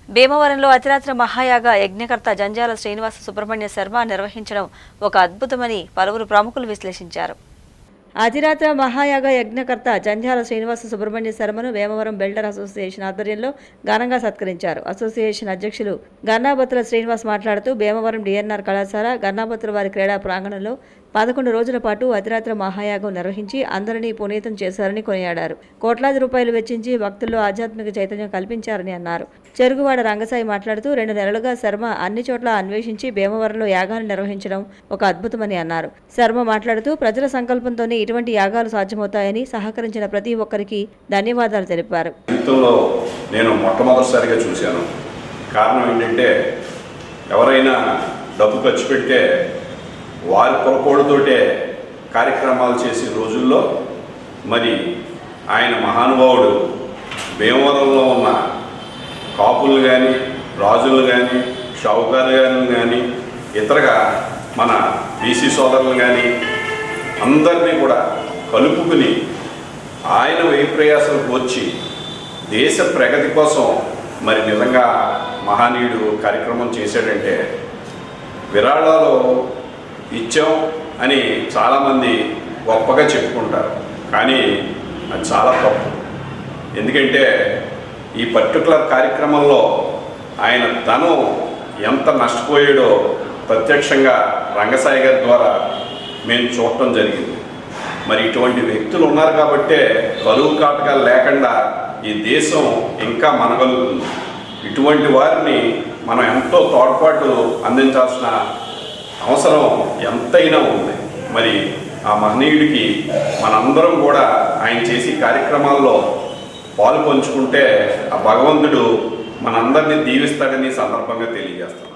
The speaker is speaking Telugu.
భీమవరంలో అతిరాత్ర మహాయాగ యజ్ఞకర్త జంజాల శ్రీనివాస సుబ్రహ్మణ్య శర్మ నిర్వహించడం ఒక అద్భుతమని పలువురు ప్రముఖులు విశ్లేషించారు. అతిరాత్ర మహాయాగ యజ్ఞకర్త జంజాల శ్రీనివాస సుబ్రహ్మణ్య శర్మను భీమవరం బిల్డర్ అసోసియేషన్ ఆధ్వర్యంలో ఘనంగా సత్కరించారు. అసోసియేషన్ అధ్యక్షులు గన్నాబత్తుల శ్రీనివాస్ మాట్లాడుతూ భీమవరం డిఎన్ఆర్ కళాశాల గన్నాబత్తుల వారి క్రీడా ప్రాంగణంలో 11 రోజుల పాటు అతిరాత్ర మహాయాగం నిర్వహించి అందరినీ పునీతం చేశారని కొనియాడారు. కోట్లాది రూపాయలు వెచ్చించి భక్తుల్లో ఆధ్యాత్మిక చైతన్యం కల్పించారని అన్నారు. చెరుగువాడ రంగసాయి మాట్లాడుతూ 2 నెలలుగా శర్మ అన్ని చోట్ల అన్వేషించి భీమవరంలో యాగాన్ని నిర్వహించడం ఒక అద్భుతమని అన్నారు. శర్మ మాట్లాడుతూ ప్రజల సంకల్పంతోనే ఇటువంటి యాగాలు సాధ్యమవుతాయని సహకరించిన ప్రతి ఒక్కరికి ధన్యవాదాలు తెలిపారు. నేను మొట్టమొదటిసారిగా చూశాను. కారణం ఏంటంటే ఎవరైనా డబ్బు ఖర్చు పెడితే వారి కొరకోడుతోటే కార్యక్రమాలు చేసే రోజుల్లో మరి ఆయన మహానుభావుడు భీమవరంలో ఉన్న కాపులు కానీ రాజులు కానీ షావుకారులు కానీ ఇతరగా మన బీసీ సోదరులు కానీ అందరినీ కూడా కలుపుకుని ఆయన వైప్రయాసాలకు వచ్చి దేశ ప్రగతి కోసం మరి నిజంగా మహనీయుడు కార్యక్రమం చేశాడంటే విరాళాలు ఇచ్చాం అని చాలామంది గొప్పగా చెప్పుకుంటారు, కానీ అది చాలా తప్పు. ఎందుకంటే ఈ పర్టికులర్ కార్యక్రమంలో ఆయన ధనం ఎంత నష్టపోయాడో ప్రత్యక్షంగా రంగసాయి గారి ద్వారా మేము చూడటం జరిగింది. మరి ఇటువంటి వ్యక్తులు ఉన్నారు కాబట్టే కరువు కాటకాలు లేకుండా ఈ దేశం ఇంకా మనగలుగుతుంది. ఇటువంటి వారిని మనం ఎంతో తోడ్పాటు అందించాల్సిన అవసరం ఎంతైనా ఉంది. మరి ఆ మహనీయుడికి మనందరం కూడా ఆయన చేసే కార్యక్రమాల్లో పాలు పంచుకుంటే ఆ భగవంతుడు మనందరినీ దీవిస్తాడని సందర్భంగా తెలియజేస్తాం.